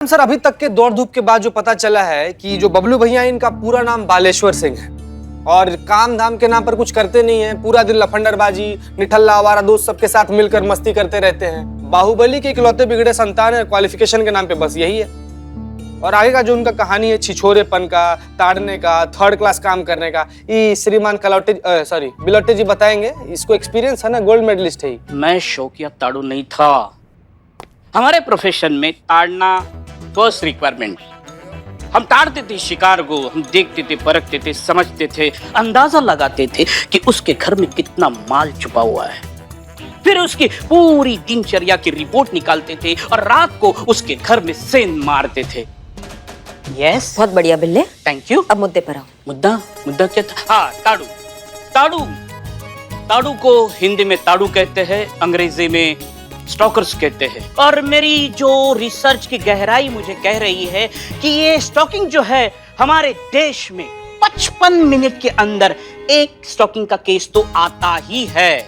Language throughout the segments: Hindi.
सर अभी तक के दौड़ धूप के बाद जो पता चला है कि जो बबलू भैया इनका पूरा नाम बालेश्वर सिंह है और काम धाम के नाम पर कुछ करते नहीं है। पूरा दिन लफंडरबाजी, निठल्ला, आवारा दोस्त सबके साथ मिलकर मस्ती करते रहते हैं। बाहुबली के इकलौते बिगड़े संतान है। क्वालिफिकेशन के नाम पे बस यही है। और आगे का जो उनका कहानी है छिछोरेपन का, ताड़ने का, थर्ड क्लास काम करने का, ये श्रीमान बिलोटे जी बताएंगे। इसको एक्सपीरियंस है ना, गोल्ड मेडलिस्ट है। मैं शौकिया ताड़ू नहीं था। हमारे प्रोफेशन में ताड़ना फर्स्ट रिक्वायरमेंट। हम ताड़ते थे शिकार को, हम देखते थे, परखते थे, समझते थे, अंदाजा लगाते थे कि उसके घर में कितना माल छुपा हुआ है। फिर उसकी पूरी दिनचर्या की रिपोर्ट निकालते थे और रात को उसके घर में सेंध मारते थे। यस, बहुत बढ़िया बिल्ले, थैंक यू। अब मुद्दे पर आओ। मुद्दा क्या था? हाँ, ताड़ू। ताड़ू ताड़ू को हिंदी में ताड़ू कहते हैं, अंग्रेजी में स्टॉकर्स कहते हैं। और मेरी जो रिसर्च की गहराई मुझे कह रही है कि ये स्टॉकिंग जो है हमारे देश में 55 मिनट के अंदर एक स्टॉकिंग का केस तो आता ही है।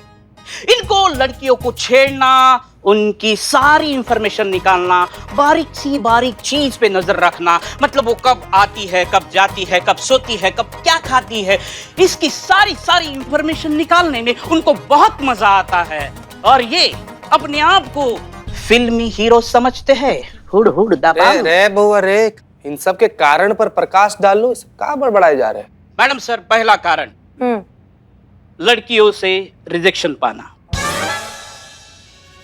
इनको लड़कियों को छेड़ना, उनकी सारी इंफॉर्मेशन निकालना, बारीक सी बारीक चीज पे नजर रखना, मतलब वो कब आती है, कब जाती है, कब सोती है, कब क्या खाती है, इसकी सारी इंफॉर्मेशन निकालने में उनको बहुत मजा आता है। और ये अपने आप को फिल्मी हीरो समझते हैं। हुड़ हुड़ रे बउआ रे, इन सब के कारण पर प्रकाश डालो। कहाँ बड़बड़ाए जा रहे हैं? मैडम सर, पहला कारण लड़कियों से रिजेक्शन पाना।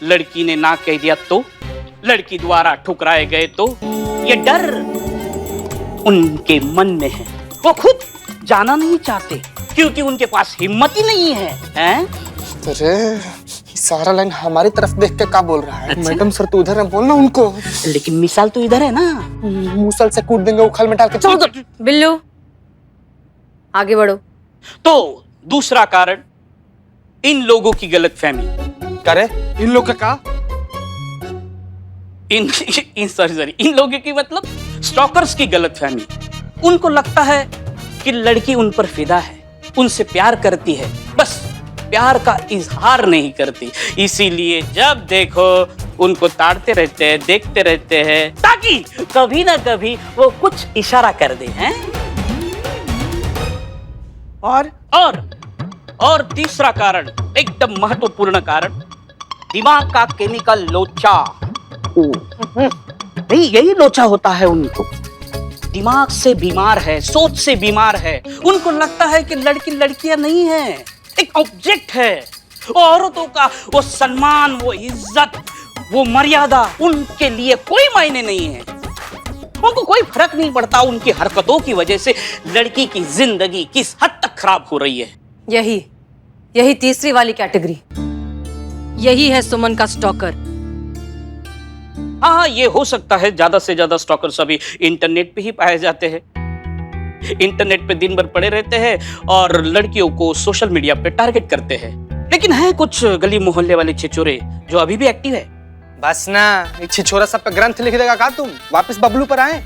लड़की ने ना कह दिया तो, लड़की द्वारा ठुकराए गए तो, ये डर उनके मन में है। वो खुद जाना नहीं चाहते क्योंकि उनके पास हिम्मत ही नहीं है, हैं? अरे सारा लाइन हमारी तरफ देख के क्या बोल रहा है? अच्छा? मैडम सर तो उधर है, बोलना उनको। लेकिन मिसाल तो इधर है ना। मूसल से कूट देंगे, उखल में डाल के। बिल्लू आगे बढ़ो। तो दूसरा कारण इन लोगों की गलतफहमी। करे इन लोग का इन लोगों की मतलब स्टॉकर्स की गलतफहमी। उनको लगता है कि लड़की उन पर फिदा है, उनसे प्यार करती है, बस प्यार का इजहार नहीं करती। इसीलिए जब देखो उनको ताड़ते रहते हैं, देखते रहते हैं, ताकि कभी ना कभी वो कुछ इशारा कर दे, हैं? और तीसरा कारण, एकदम महत्वपूर्ण कारण, दिमाग का केमिकल लोचा। नहीं, यही लोचा होता है उनको। दिमाग से बीमार है, सोच से बीमार है। उनको लगता है कि लड़की लड़कियां नहीं है, एक ऑब्जेक्ट है। औरतों का वो सम्मान, वो इज्जत, वो मर्यादा उनके लिए कोई मायने नहीं है। उनको कोई फर्क नहीं पड़ता उनकी हरकतों की वजह से लड़की की जिंदगी किस हद तक खराब हो रही है। यही तीसरी वाली कैटेगरी, यही है सुमन का स्टॉकर। हाँ, ये हो सकता है ज्यादा से ज्यादा स्टॉकर्स अभी इंटरनेट पे ही पाए जाते हैं। इंटरनेट पे दिन भर पड़े रहते हैं और लड़कियों को सोशल मीडिया पे टारगेट करते हैं। लेकिन है कुछ गली मोहल्ले वाले छिछोरे जो अभी भी एक्टिव है। बस ना, छिछोरा सब पे ग्रंथ लिख देगा का तुम? वापस बबलू पर आए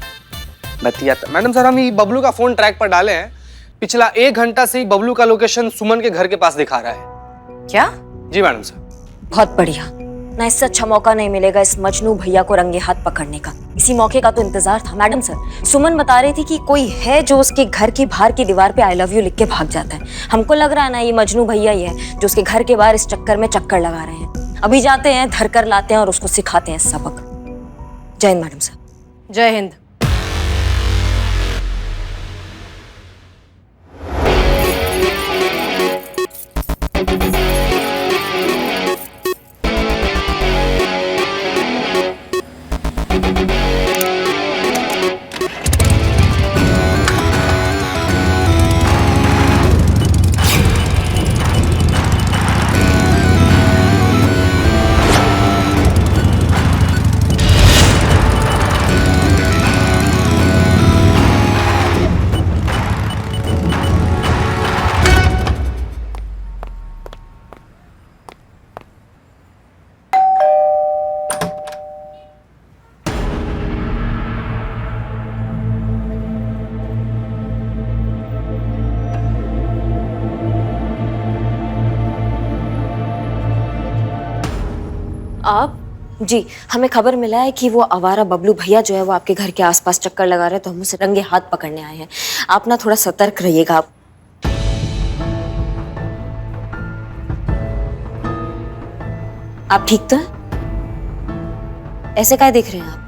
बतिया। मैडम सर, हम ये बबलू का फोन ट्रैक पर डाले हैं। पिछला 1 घंटा से ही बबलू का लोकेशन सुमन के घर के पास दिखा रहा है। क्या? जी मैडम सर। बहुत बढ़िया, ना इससे अच्छा मौका नहीं मिलेगा इस मजनू भैया को रंगे हाथ पकड़ने का। इसी मौके का तो इंतजार था। मैडम सर, सुमन बता रही थी कि कोई है जो उसके घर की बाहर की दीवार पे आई लव यू लिख के भाग जाता है। हमको लग रहा है ना ये मजनू भैया ही है जो उसके घर के बाहर इस चक्कर में चक्कर लगा रहे हैं। अभी जाते हैं, धर कर लाते हैं और उसको सिखाते हैं सबक। जय हिंद मैडम सर। जय हिंद। आप जी, हमें खबर मिला है कि वो आवारा बबलू भैया जो है वो आपके घर के आसपास चक्कर लगा रहे हैं, तो हम उसे रंगे हाथ पकड़ने आए हैं। आप ना थोड़ा सतर्क रहिएगा। आप ठीक तो हैं? ऐसे काहे देख रहे हैं आप?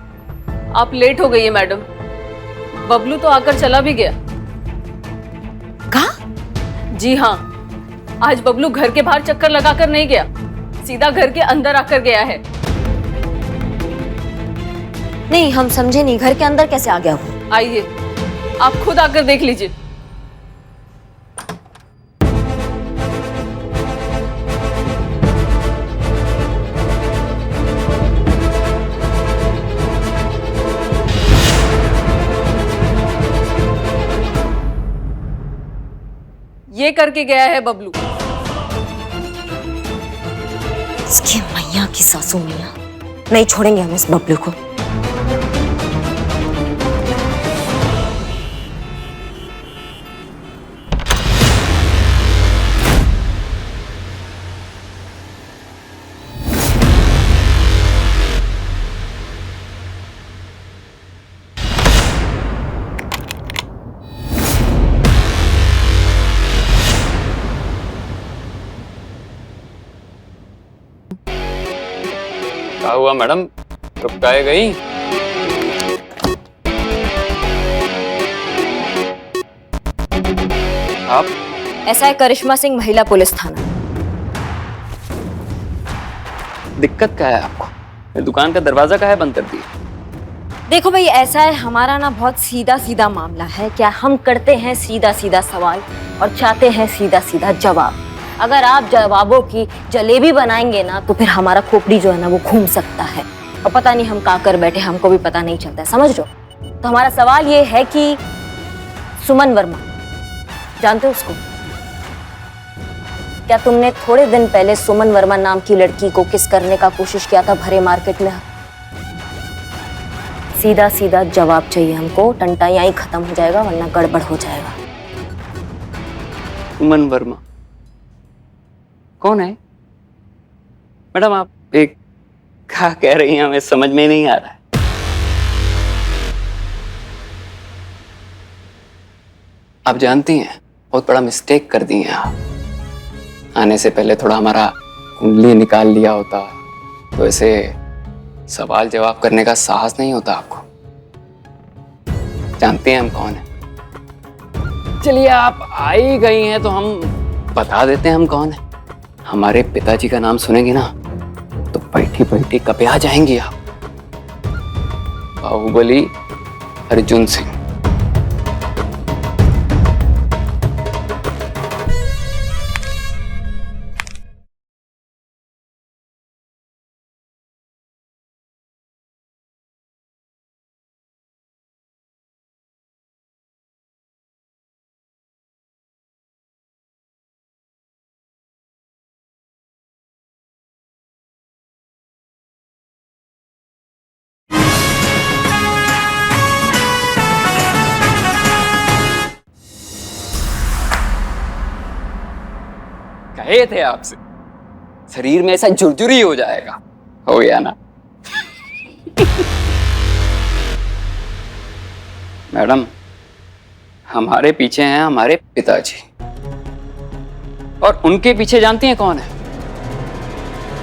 आप लेट हो गई है मैडम। बबलू तो आकर चला भी गया। कहा? जी हाँ, आज बबलू घर के बाहर चक्कर लगाकर नहीं गया, सीधा घर के अंदर आकर गया है। नहीं, हम समझे नहीं, घर के अंदर कैसे आ गया वो? आइए, आप खुद आकर देख लीजिए। ये करके गया है बबलू। इसकी मैया की सासू मियां, नहीं छोड़ेंगे हम इस बबलू को। क्या हुआ मैडम, रुपकाए गई? आप? ऐसा है करिश्मा सिंह, महिला पुलिस थाना। दिक्कत क्या है आपको? ये दुकान का दरवाजा काहे बंद कर दिया? देखो भाई, ऐसा है, हमारा ना बहुत सीधा सीधा मामला है। क्या हम करते हैं सीधा सीधा सवाल और चाहते हैं सीधा सीधा जवाब। अगर आप जवाबों की जलेबी बनाएंगे ना तो फिर हमारा खोपड़ी जो है ना वो घूम सकता है, और पता नहीं हम कहाँ कर बैठे, हमको भी पता नहीं चलता है, समझ लो। तो हमारा सवाल ये है कि सुमन वर्मा, जानते हो उसको? क्या तुमने थोड़े दिन पहले सुमन वर्मा नाम की लड़की को किस करने का कोशिश किया था भरे मार्केट में? सीधा सीधा जवाब चाहिए हमको, टंटा यहीं खत्म हो जाएगा वरना गड़बड़ हो जाएगा। सुमन वर्मा कौन है? मैडम आप एक क्या कह रही हैं, हमें समझ में नहीं आ रहा है। आप जानती हैं बहुत बड़ा मिस्टेक कर दी हैं आप। आने से पहले थोड़ा हमारा कुंडली निकाल लिया होता तो ऐसे सवाल जवाब करने का साहस नहीं होता आपको। जानते हैं हम कौन है? चलिए आप आ ही गई हैं तो हम बता देते हैं हम कौन है। हमारे पिताजी का नाम सुनेंगे ना तो बैठी बैठी कपे आ जाएंगी आप। बाहुबली अर्जुन सिंह। कहे थे आपसे शरीर में ऐसा झुरझुरी हो जाएगा, हो गया ना? मैडम हमारे पीछे हैं हमारे पिताजी, और उनके पीछे जानती हैं कौन है?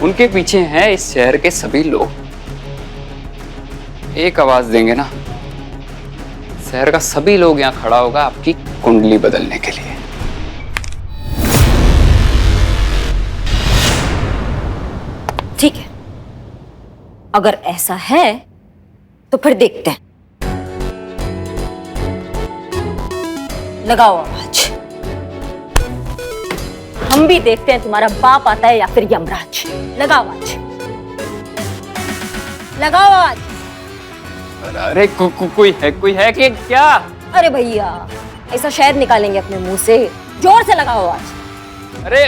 उनके पीछे हैं इस शहर के सभी लोग। एक आवाज देंगे ना, शहर का सभी लोग यहां खड़ा होगा आपकी कुंडली बदलने के लिए। ठीक है, अगर ऐसा है तो फिर देखते हैं। लगाओ आवाज, हम भी देखते हैं तुम्हारा बाप आता है या फिर यमराज। लगाओ आवाज, लगाओ आवाज। अरे कोई है कि क्या? अरे भैया, ऐसा शहद निकालेंगे अपने मुंह से, जोर से लगाओ आवाज। अरे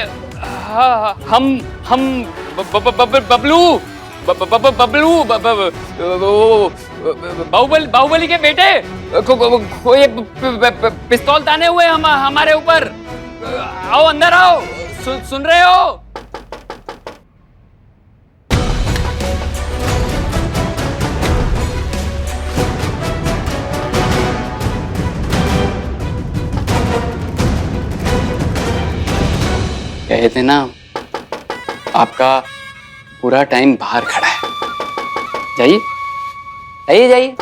हाँ, हम बबलू बाहुबली के बेटे को ये पिस्तौल ताने हुए हमारे ऊपर। आओ अंदर आओ, सुन रहे हो? कहे थे ना, आपका पूरा टाइम बाहर खड़ा है। जाइए जाइए जाइए।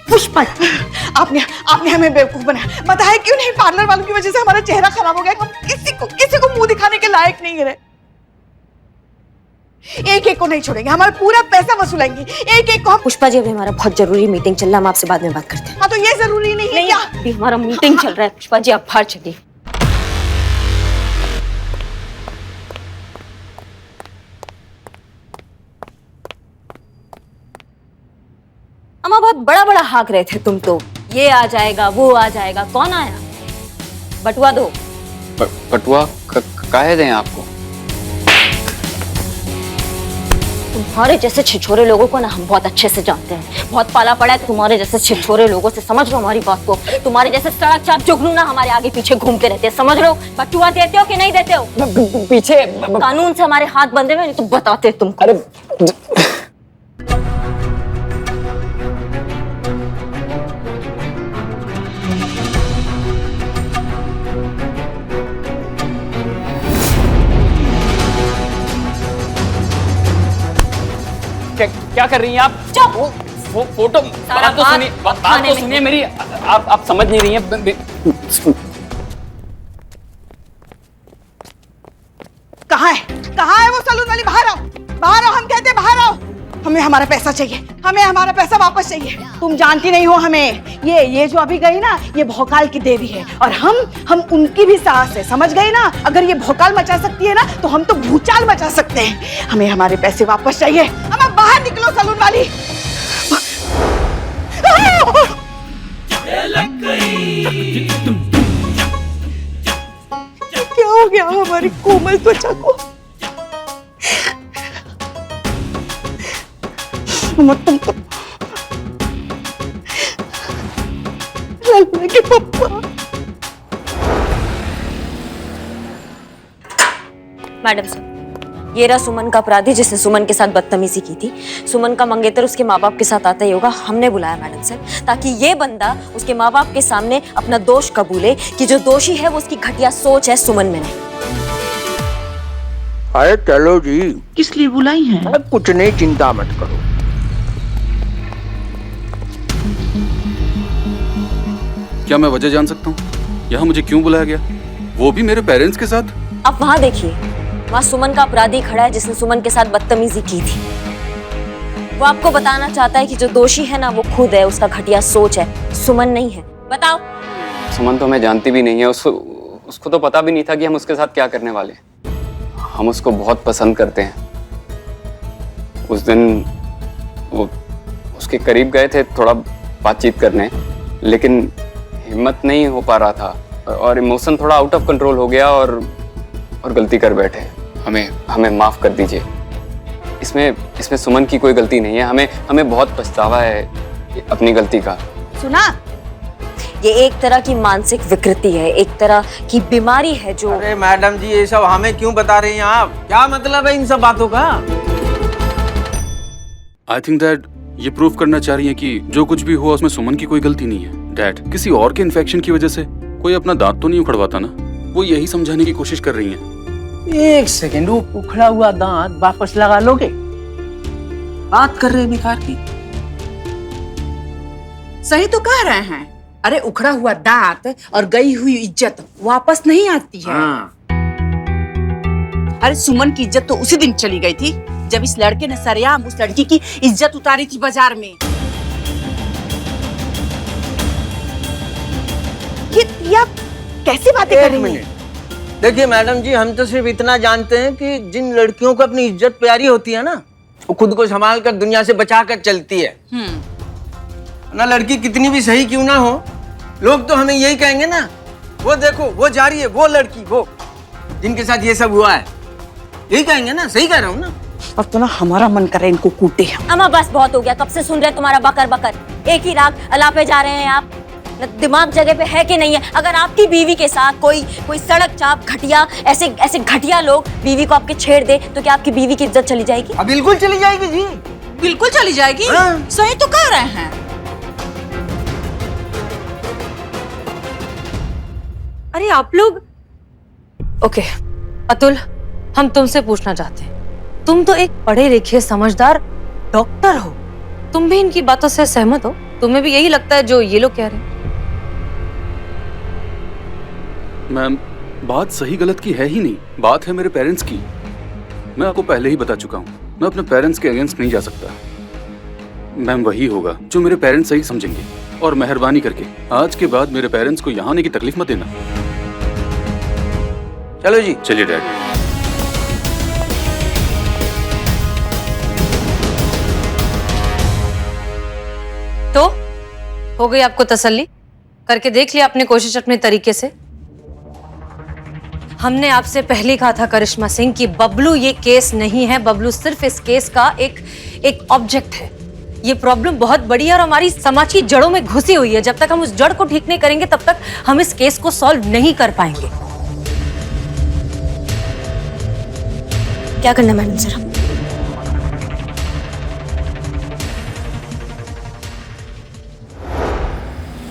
पुष्पा, आपने आपने हमें बेवकूफ बनाया। बताया क्यों नहीं? पार्लर वालों की वजह से हमारा चेहरा खराब हो गया। हम किसी को मुंह दिखाने के लायक नहीं रहे। एक एक को नहीं छोड़ेंगे, हमारा पूरा पैसा वसूलेंगे। एक एक को हम... पुष्पा जी, अभी हमारा बहुत जरूरी मीटिंग चल रहा है, हम आपसे बाद में बात करते हैं। हाँ, तो ये जरूरी नहीं है क्या? अभी हमारा मीटिंग चल रहा है पुष्पा जी, आप बाहर चलिए। अम्मा बहुत बड़ा बड़ा हाँक रहे थे तुम तो, ये आ जाएगा वो आ जाएगा। कौन आया? बटुआ दो। बटुआ काहे दें आपको? तुम्हारे जैसे छिछोरे लोगों को ना हम बहुत अच्छे से जानते हैं। बहुत पाला पड़ा है तुम्हारे जैसे छिछोरे लोगों से, समझ लो हमारी बात को। तुम्हारे जैसे सड़क चाप जुगनू ना हमारे आगे पीछे घूमते रहते हैं, समझ लो। बटुआ देते हो कि नहीं देते हो? पीछे कानून से हमारे हाथ बंधे हुए, नहीं तो बताते तुमको। अरे क्या कर रही हैं आप? फोटो, बात तो सुनिए मेरी। आप समझ नहीं रही हैं। कहाँ है वो सलून वाली? बाहर आओ, बाहर आओ, हम कहते हैं बाहर आओ। हमें हमारा पैसा चाहिए, हमें हमारा पैसा वापस चाहिए। तुम जानती नहीं हो हमें। ये जो अभी गई ना, ये भौकाल की देवी है और हम उनकी भी सास है, समझ गई ना? अगर ये भौकाल मचा सकती है ना, तो हम तो भूचाल मचा सकते हैं। हमें हमारे पैसे वापस चाहिए। हम बाहर निकलो सलून वाली। क्या हो गया हमारी कोमल त्वचा को? तुम तो के पप्पा। मैडम सर, ये रहा सुमन का अपराधी जिसने सुमन के साथ बदतमीजी की थी। सुमन का मंगेतर उसके माँ बाप के साथ आता ही होगा। हमने बुलाया मैडम सर, ताकि ये बंदा उसके माँ बाप के सामने अपना दोष कबूले कि जो दोषी है वो उसकी घटिया सोच है, सुमन में नहीं। अरे चलो जी। किस लिए बुलाई हैं? अरे कुछ नहीं, चिंता मत करो। क्या मैं वजह जान सकता हूँ यहाँ मुझे क्यों बुलाया गया, वो भी मेरे पेरेंट्स के साथ? आप वहाँ देखिए, वहाँ सुमन का अपराधी खड़ा है जिसने सुमन के साथ बदतमीजी की थी। वो आपको बताना चाहता है कि जो दोषी है ना वो खुद है, उसका घटिया सोच है, सुमन नहीं है। बताओ। सुमन तो हमें जानती भी नहीं है। उसको तो पता भी नहीं था कि हम उसके साथ क्या करने वाले। हम उसको बहुत पसंद करते हैं। उस दिन वो उसके करीब गए थे थोड़ा बातचीत करने, लेकिन हिम्मत नहीं हो पा रहा था और इमोशन थोड़ा आउट ऑफ कंट्रोल हो गया और गलती कर बैठे। हमें माफ कर दीजिए। इसमें सुमन की कोई गलती नहीं है। हमें बहुत पछतावा है अपनी गलती का। सुना? ये एक तरह की मानसिक विकृति है, एक तरह की बीमारी है जो... अरे मैडम जी, ये सब हमें क्यों बता रही हैं आप? क्या मतलब है इन सब बातों का? आई थिंक दैट ये प्रूव करना चाह रही है कि जो कुछ भी हुआ उसमें सुमन की कोई गलती नहीं है। डैड, किसी और के इन्फेक्शन की वजह से कोई अपना दांत तो नहीं उखड़वाता ना। वो यही समझाने की कोशिश कर रही हैं। एक सेकंड, वो उखड़ा हुआ दांत वापस लगा लोगे? बात कर रहे बेकार की। सही तो कह रहे हैं। अरे उखड़ा हुआ दांत और गई हुई इज्जत वापस नहीं आती है। हाँ। अरे सुमन की इज्जत तो उसी दिन चली गई थी जब इस लड़के ने सरेआम उस लड़की की इज्जत उतारी थी बाजार में। ये कैसी बातें कर रही हैं? देखिए मैडम जी, हम तो सिर्फ इतना जानते हैं कि जिन लड़कियों को अपनी इज्जत प्यारी होती है ना, वो खुद को संभाल कर दुनिया से बचा कर चलती है। ना लड़की कितनी भी सही क्यों ना हो, लोग तो हमें यही कहेंगे ना, वो देखो वो जा रही है, वो लड़की, वो जिनके साथ ये सब हुआ है, यही कहेंगे ना। सही कह रहा हूँ ना? अब तो ना हमारा मन करे इनको कूटे हम। अम्मा बस बहुत हो गया, कब से सुन रहे तुम्हारा बकर बकर। एक ही राग अलापे जा रहे हैं आप। दिमाग जगह पे है कि नहीं है? अगर आपकी बीवी के साथ कोई सड़क चाप घटिया ऐसे घटिया लोग बीवी को आपके छेड़ दे तो क्या आपकी बीवी की इज्जत चली जाएगी? बिल्कुल चली जाएगी जी। बिल्कुल चली जाएगी। हाँ। सही तो कह रहे हैं। अरे आप लोग ओके अतुल, हम तुमसे पूछना चाहते हैं, तुम तो एक पढ़े लिखे समझदार डॉक्टर हो, तुम भी इनकी बातों से सहमत हो? तुम्हें भी यही लगता है जो ये लोग कह रहे हैं? मैम, बात सही गलत की है ही नहीं, बात है मेरे पेरेंट्स की। मैं आपको पहले ही बता चुका हूँ, मैं अपने पेरेंट्स के अगेंस्ट नहीं जा सकता। मैम, वही होगा जो मेरे पेरेंट्स सही समझेंगे। और मेहरबानी करके आज के बाद मेरे पेरेंट्स को यहाँ आने की तकलीफ मत देना। चलो जी। चलिए डैड। तो हो गई आपको तसल्ली? करके देख लिया आपने कोशिश अपने तरीके से? हमने आपसे पहले कहा था करिश्मा सिंह कि बबलू ये केस नहीं है, बबलू सिर्फ इस केस का एक ऑब्जेक्ट है। ये प्रॉब्लम बहुत बड़ी है और हमारी समाज की जड़ों में घुसी हुई है। जब तक हम उस जड़ को ठीक नहीं करेंगे तब तक हम इस केस को सॉल्व नहीं कर पाएंगे। क्या करना मैडम सर?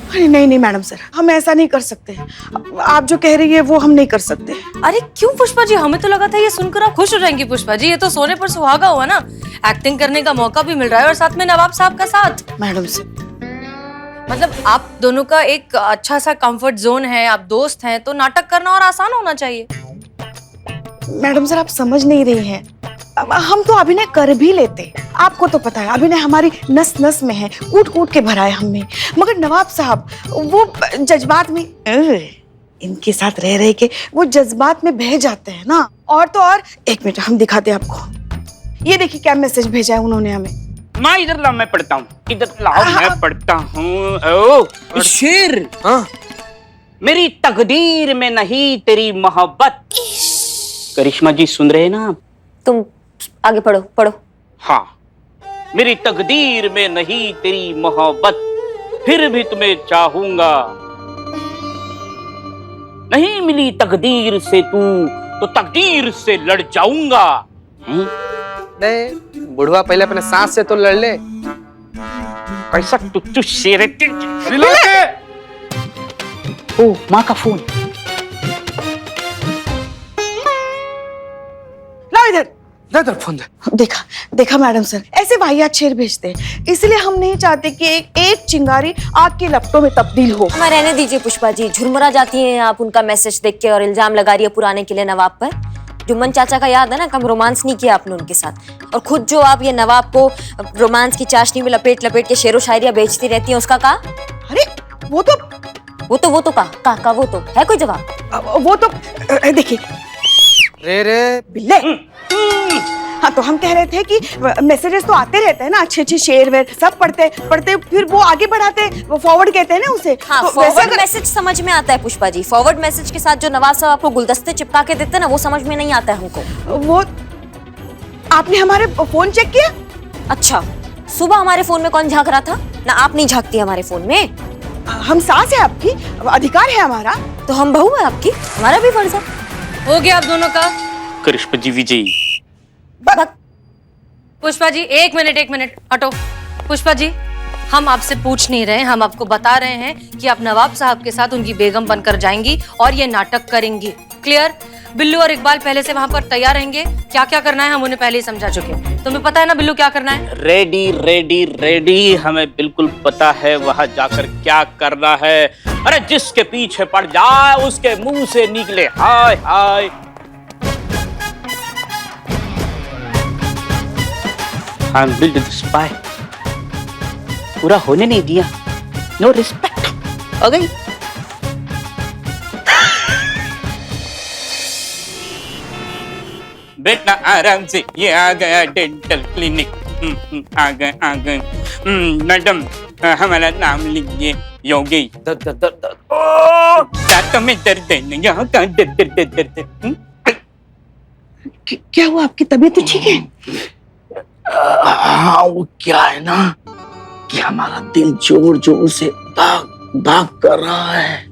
अरे नहीं नहीं मैडम सर, हम ऐसा नहीं कर सकते। आप जो कह रही है वो हम नहीं कर सकते। अरे क्यों पुष्पा जी, हमें तो लगा था ये सुनकर आप खुश हो जाएंगी। पुष्पा जी, ये तो सोने पर सुहागा हुआ ना, एक्टिंग करने का मौका भी मिल रहा है और साथ में नवाब साहब का साथ। मैडम सर, मतलब आप दोनों का एक अच्छा सा कंफर्ट जोन है, आप दोस्त हैं, तो नाटक करना और आसान होना चाहिए। मैडम सर आप समझ नहीं रही हैं। अब हम तो अभिनय कर भी लेते, आपको तो पता है अभिनय हमारी नस नस में है, कूट कूट के भरा है हमने। मगर नवाब साहब वो जज्बात में, इनके साथ रह रहे के वो जज्बात में बह जाते हैं ना। और तो और, एक मिनट हम दिखाते हैं आपको। ये देखिए क्या मैसेज भेजा है उन्होंने हमें। माँ इधर लाओ, मैं पढ़ता हूँ। इधर लाओ, मैं पढ़ता हूँ। ओ शेर, हाँ मेरी तकदीर में नहीं तेरी मोहब्बत। करिश्मा जी सुन रहे हैं ना? तुम आगे पढ़ो पढ़ो। हाँ, मेरी तकदीर में नहीं तेरी मोहब्बत, फिर भी तुम्हें चाहूंगा। नहीं मिली तकदीर से तू तो तकदीर से लड़ जाऊंगा। नहीं, बुढ़वा पहले अपने सांस से तो लड़ ले। कैसा टुच्चू शेर है। ओ माँ का फोन। लाओ इधर। इधर फोन दे। देखा देखा मैडम सर, ऐसे वाहियात शेर भेजते हैं। इसलिए हम नहीं चाहते कि एक चिंगारी आग के लपटों में तब्दील हो। हमें रहने दीजिए पुष्पा जी, झुरमुरा जाती हैं आप उनका मैसेज देख के और इल्जाम लगा रही है पुराने किले नवाब पर। जुम्मन चाचा का याद है ना, कम रोमांस नहीं किया आपने उनके साथ। और खुद जो आप ये नवाब को रोमांस की चाशनी में लपेट लपेट के शेरो शायरिया बेचती रहती हैं, उसका कहा? अरे वो तो का वो तो है कोई जवाब? वो तो देखिए रे बिल्ले। हाँ तो हम कह रहे थे कि मैसेजेस तो आते रहते हैं ना, अच्छे अच्छे शेर वेर सब पढ़ते पढ़ते फिर वो आगे बढ़ाते, वो फॉरवर्ड कहते हैं ना उसे। हाँ, तो फॉरवर्ड मैसेज समझ में आता है पुष्पा जी। फॉरवर्ड मैसेज के साथ जो नवाब साहब आपको गुलदस्ते चिपका के देते हैं ना, वो समझ में नहीं आता है हमको। वो आपने हमारे फोन चेक किया? अच्छा, सुबह हमारे फोन में कौन झांक रहा था? ना आप नहीं झांकती हमारे फोन में। हम सास है आपकी, अधिकार है हमारा। तो हम बहू है आपकी, हमारा भी फर्ज है। हो गया आप दोनों का। करिश्मा जी विजयी। पुष्पा जी एक मिनट हटो। पुष्पा जी, हम आपसे पूछ नहीं रहे, हम आपको बता रहे हैं कि आप नवाब साहब के साथ उनकी बेगम बनकर जाएंगी और ये नाटक करेंगी। क्लियर? बिल्लू और इकबाल पहले से वहां पर तैयार रहेंगे। क्या क्या करना है हम उन्हें पहले ही समझा चुके हैं। तुम्हें पता है ना बिल्लू क्या करना है? रेडी रेडी रेडी, हमें बिल्कुल पता है वहां जाकर क्या करना है। अरे जिसके पीछे पड़ जाए उसके मुंह से निकले हाय हाय। I am Bill the spy. पूरा होने नहीं दिया। No respect. हो गई। बेटा आराम से, ये आ गया डेंटल क्लिनिक। आ गए मैडम, हमारा नाम लिखिए योगी। दांतों में दर्द है, यहाँ का दर्द। क्या हुआ, आपकी तबीयत तो ठीक है? हाँ वो क्या है ना कि हमारा दिल जोर जोर से भाग भाग कर रहा है,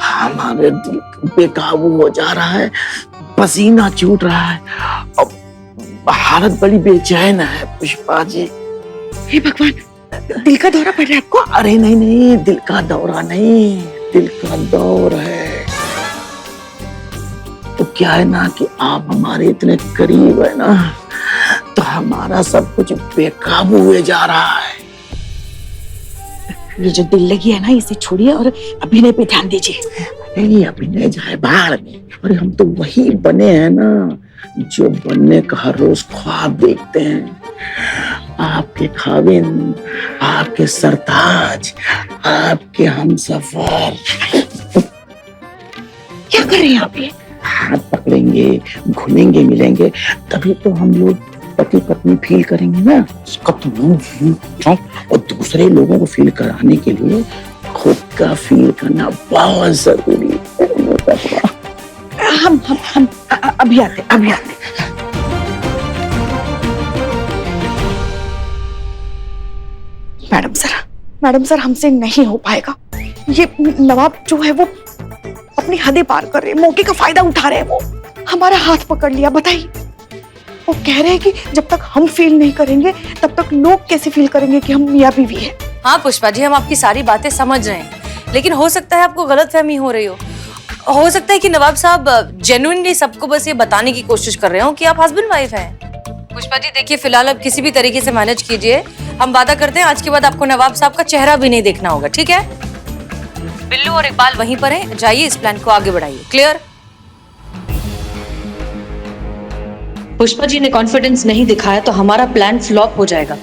हमारे दिल बेकाबू हो जा रहा है, पसीना छूट रहा है और हालत बड़ी बेचैन है पुष्पा जी। हे भगवान, दिल का दौरा पड़ रहा है आपको? अरे नहीं नहीं, दिल का दौरा नहीं, दिल का दौर है। तो क्या है ना कि आप हमारे इतने करीब है ना, तो हमारा सब कुछ बेकाबू हुए जा रहा है। ये जो दिल लगी है ना, इसे छोड़िए और अभिनय पे ध्यान दीजिए। नहीं, अभिनय जाए बाहर में। अरे हम तो वही बने हैं ना जो बनने का हर रोज ख्वाब देखते हैं। आपके खाविन, आपके सरताज, आपके हमसफर। क्या कर रहे हैं आप ये? हाथ पकड़ेंगे, घुलेंगे, मिलेंगे, तभी तो हम लोग पति पत्नी फील करेंगे ना। और दूसरे लोगों को फील कराने के लिए खुद का फील करना बहुत जरूरी है। हम अभी आते। मैडम सर हमसे नहीं हो पाएगा। ये नवाब जो है वो अपनी हदें पार कर रहे हैं, मौके का फायदा उठा रहे हैं। वो हमारा हाथ पकड़ लिया। बताइए, वो कह रहे हैं कि जब तक हम फील नहीं करेंगे तब तक लोग कैसे फील करेंगे कि हम मियां बीवी हैं। हाँ पुष्पा जी, हम आपकी सारी बातें समझ रहे हैं, लेकिन हो सकता है आपको गलतफहमी हो रही हो सकता है कि नवाब साहब जेन्युइनली सबको बस ये बताने की कोशिश कर रहे हो कि आप हस्बैंड वाइफ हैं। पुष्पा जी देखिए, फिलहाल अब किसी भी तरीके से मैनेज कीजिए। हम वादा करते हैं आज के बाद आपको नवाब साहब का चेहरा भी नहीं देखना होगा, ठीक है? बिल्लू और इकबाल वहीं पर हैं, जाइए इस प्लान को आगे बढ़ाइए। क्लियर? पुष्पा जी ने कॉन्फिडेंस नहीं दिखाया तो हमारा प्लान फ्लॉप हो जाएगा।